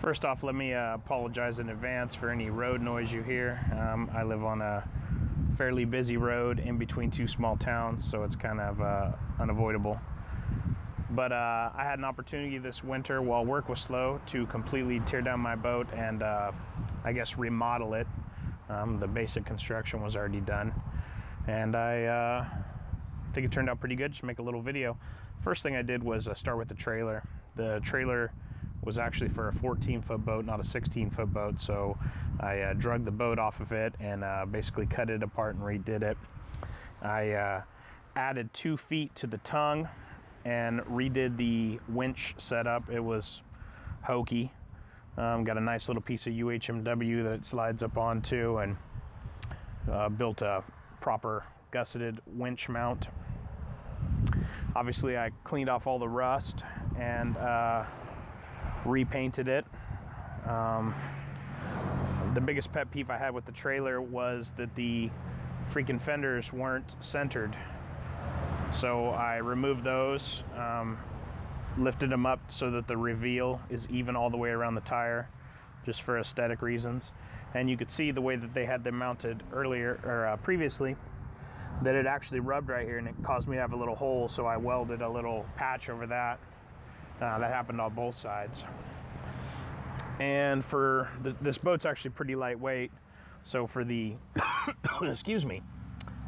First off, let me apologize in advance for any road noise you hear. I live on a fairly busy road in between two small towns, so it's kind of unavoidable. But I had an opportunity this winter while work was slow to completely tear down my boat and I guess remodel it. The basic construction was already done, and I think it turned out pretty good. Just make a little video. First thing I did was start with the trailer. The trailer was actually for a 14-foot boat, not a 16-foot boat, so I drug the boat off of it and basically cut it apart and redid it. I added 2 feet to the tongue and redid the winch setup. It was hokey. Got a nice little piece of UHMW that it slides up onto, and built a proper gusseted winch mount. Obviously I cleaned off all the rust and repainted it. The biggest pet peeve I had with the trailer was that the freaking fenders weren't centered. So I removed those, lifted them up so that the reveal is even all the way around the tire, just for aesthetic reasons. And you could see the way that they had them mounted earlier, or previously, that it actually rubbed right here and it caused me to have a little hole, so I welded a little patch over that. That happened on both sides. And for this boat's actually pretty lightweight, so for the excuse me,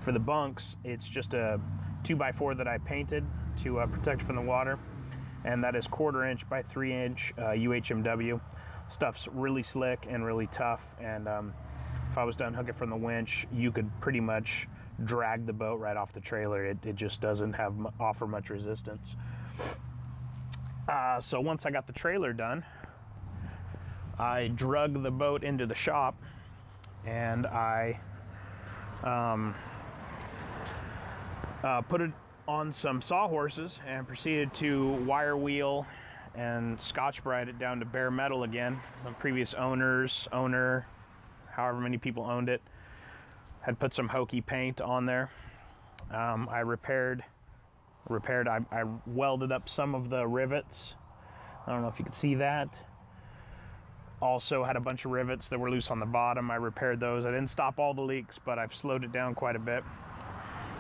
for the bunks, it's just a 2x4 that I painted to protect from the water, and that is 1/4 inch by 3 inch UHMW. Stuff's really slick and really tough, and if I was done hooking from the winch, you could pretty much drag the boat right off the trailer. It just doesn't offer much resistance. So once I got the trailer done, I drug the boat into the shop, and I put it on some sawhorses and proceeded to wire wheel and Scotch-Brite it down to bare metal again. The previous owner, however many people owned it, had put some hokey paint on there. I I welded up some of the rivets. I don't know if you could see that. Also had a bunch of rivets that were loose on the bottom. I repaired those. I didn't stop all the leaks, but I've slowed it down quite a bit.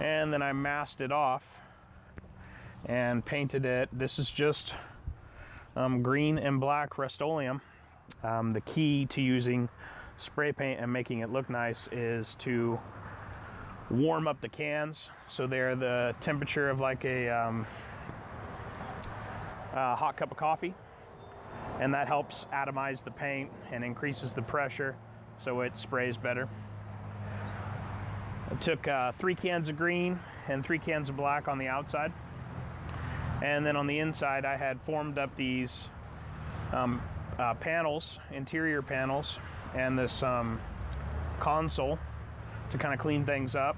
And then I masked it off and painted it. This is just green and black Rust-Oleum. The key to using spray paint and making it look nice is to warm up the cans so they're the temperature of like a hot cup of coffee, and that helps atomize the paint and increases the pressure so it sprays better. I took 3 cans of green and 3 cans of black on the outside, and then on the inside I had formed up these panels, interior panels, and this console to kind of clean things up.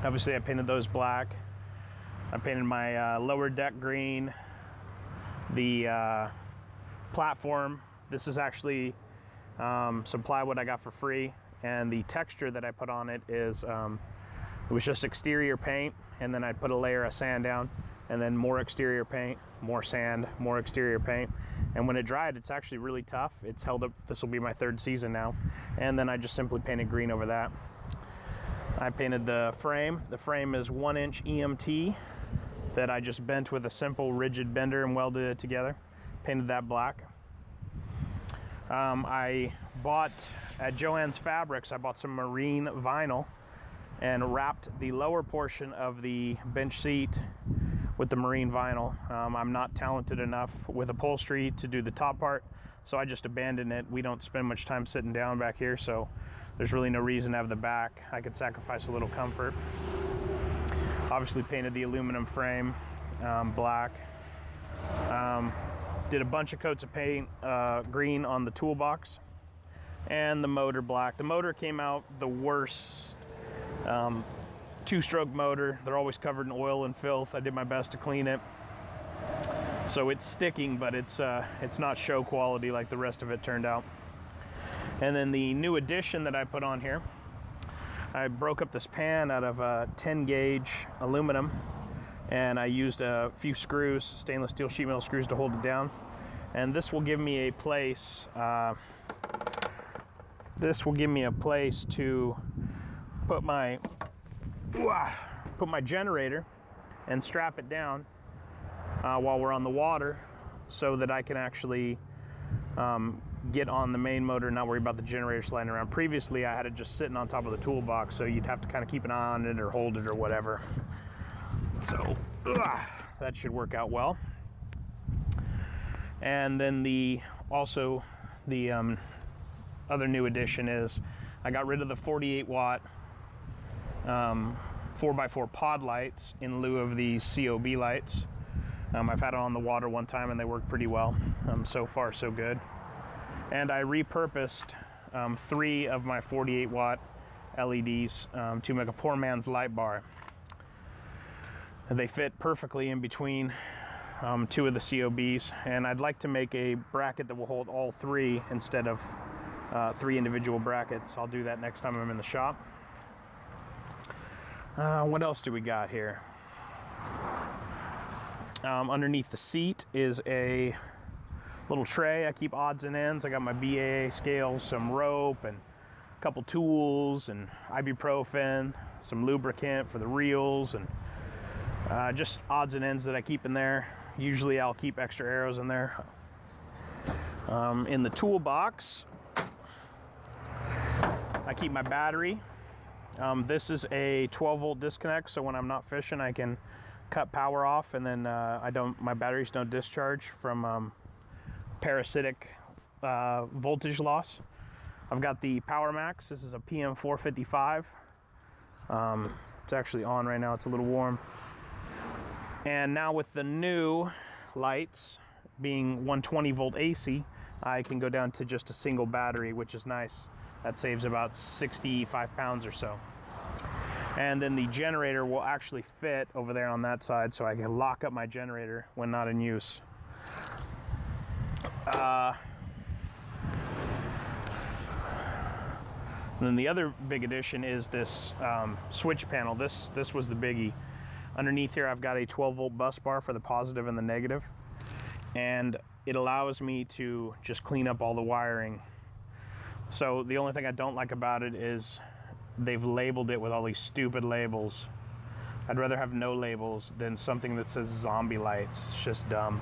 Obviously I painted those black. I painted my lower deck green. The platform, this is actually some plywood I got for free, and the texture that I put on it is it was just exterior paint, and then I put a layer of sand down, and then more exterior paint, more sand, more exterior paint. And when it dried, it's actually really tough. It's held up. This will be my 3rd season now. And then I just simply painted green over that. I painted the frame. The frame is 1 inch EMT that I just bent with a simple rigid bender and welded it together. Painted that black. I bought at Joann's Fabrics, I bought some marine vinyl and wrapped the lower portion of the bench seat with the marine vinyl. I'm not talented enough with upholstery to do the top part, so I just abandoned it. We don't spend much time sitting down back here, so there's really no reason to have the back. I could sacrifice a little comfort. Obviously painted the aluminum frame black. Did a bunch of coats of paint, green on the toolbox, and the motor black. The motor came out the worst. 2-stroke motor. They're always covered in oil and filth. I did my best to clean it. So it's sticking, but it's not show quality like the rest of it turned out. And then the new addition that I put on here, I broke up this pan out of 10 gauge aluminum, and I used a few screws, stainless steel sheet metal screws, to hold it down. And this will give me a place. This will give me a place to put my generator and strap it down while we're on the water, so that I can actually get on the main motor and not worry about the generator sliding around. Previously, I had it just sitting on top of the toolbox, so you'd have to kind of keep an eye on it or hold it or whatever. So that should work out well. And then the other new addition is I got rid of the 48 watt 4x4 pod lights in lieu of the COB lights. I've had it on the water one time and they work pretty well. So far so good. And I repurposed 3 of my 48 watt LEDs to make a poor man's light bar. They fit perfectly in between 2 of the COBs, and I'd like to make a bracket that will hold all 3 instead of 3 individual brackets. I'll do that next time I'm in the shop. What else do we got here? Underneath the seat is a little tray. I keep odds and ends. I got my BAA scales, some rope, and a couple tools, and ibuprofen, some lubricant for the reels, and just odds and ends that I keep in there. Usually I'll keep extra arrows in there. In the toolbox, I keep my battery. This is a 12 volt disconnect, so when I'm not fishing, I can cut power off, and then my batteries don't discharge from parasitic voltage loss. I've got the Power Max. This is a PM455. It's actually on right now. It's a little warm. And now with the new lights being 120 volt AC, I can go down to just a single battery, which is nice. That saves about 65 pounds or so. And then the generator will actually fit over there on that side, so I can lock up my generator when not in use. And then the other big addition is this switch panel. This was the biggie. Underneath here, I've got a 12 volt bus bar for the positive and the negative, and it allows me to just clean up all the wiring. So the only thing I don't like about it is they've labeled it with all these stupid labels. I'd rather have no labels than something that says zombie lights. It's just dumb.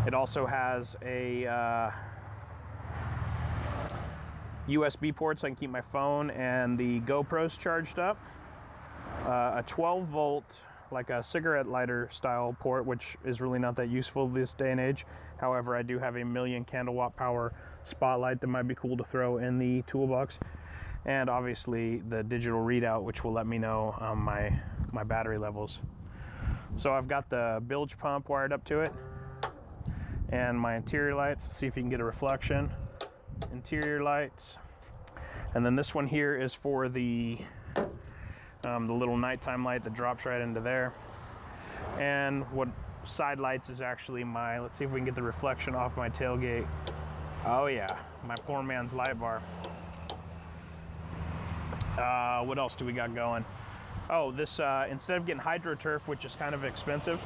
It also has a USB port so I can keep my phone and the GoPros charged up. A 12 volt, like a cigarette lighter style port, which is really not that useful this day and age. However, I do have a 1,000,000 kilowatt power spotlight that might be cool to throw in the toolbox. And obviously the digital readout, which will let me know my battery levels. So I've got the bilge pump wired up to it, and my interior lights. Let's see if you can get a reflection. Interior lights. And then this one here is for the little nighttime light that drops right into there. And what side lights is actually my, let's see if we can get the reflection off my tailgate. Oh yeah, my poor man's light bar. What else do we got going? Oh, this, instead of getting HydroTurf, which is kind of expensive,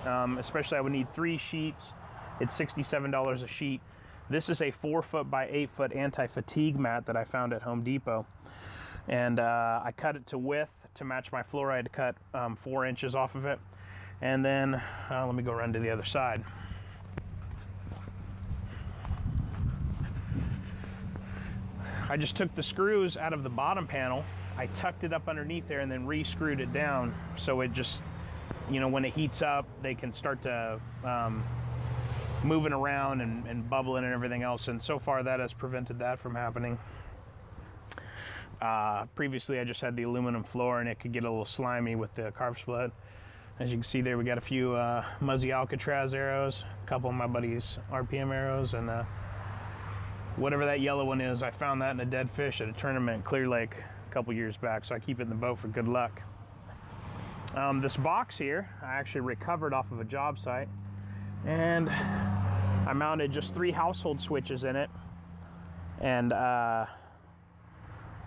especially I would need 3 sheets. It's $67 a sheet. This is a 4 foot by 8 foot anti-fatigue mat that I found at Home Depot. And I cut it to width to match my floor. I had to cut 4 inches off of it. And then, let me go around to the other side. I just took the screws out of the bottom panel. I tucked it up underneath there and then re-screwed it down. So it just, you know, when it heats up, they can start to moving around and bubbling and everything else. And so far that has prevented that from happening. Previously I just had the aluminum floor and it could get a little slimy with the carb split. As you can see there, we got a few Muzzy Alcatraz arrows, a couple of my buddies' RPM arrows, and whatever that yellow one is, I found that in a dead fish at a tournament in Clear Lake a couple years back, so I keep it in the boat for good luck. This box here, I actually recovered off of a job site, and I mounted just 3 household switches in it, and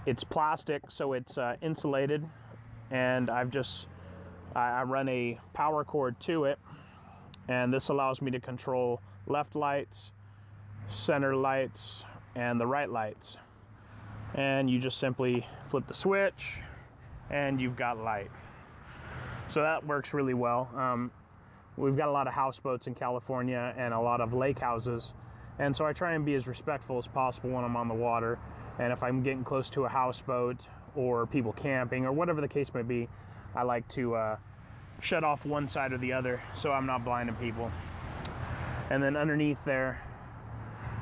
it's plastic, so it's insulated, and I run a power cord to it, and this allows me to control left lights, center lights, and the right lights. And you just simply flip the switch and you've got light. So that works really well. We've got a lot of houseboats in California and a lot of lake houses, and so I try and be as respectful as possible when I'm on the water. And if I'm getting close to a houseboat or people camping or whatever the case may be, I like to shut off one side or the other so I'm not blinding people. And then underneath there,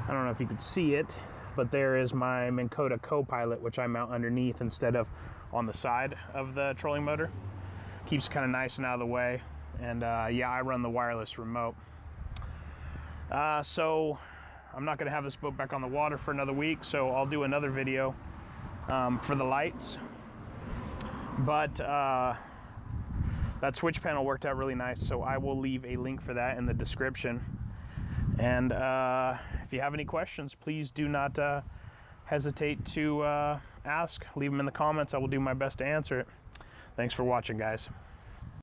I don't know if you could see it, but there is my Minnkota Co-Pilot, which I mount underneath instead of on the side of the trolling motor. Keeps kind of nice and out of the way. And yeah, I run the wireless remote. So I'm not going to have this boat back on the water for another week, so I'll do another video for the lights. But that switch panel worked out really nice, so I will leave a link for that in the description. And if you have any questions, please do not hesitate to ask. Leave them in the comments. I will do my best to answer it. Thanks for watching, guys.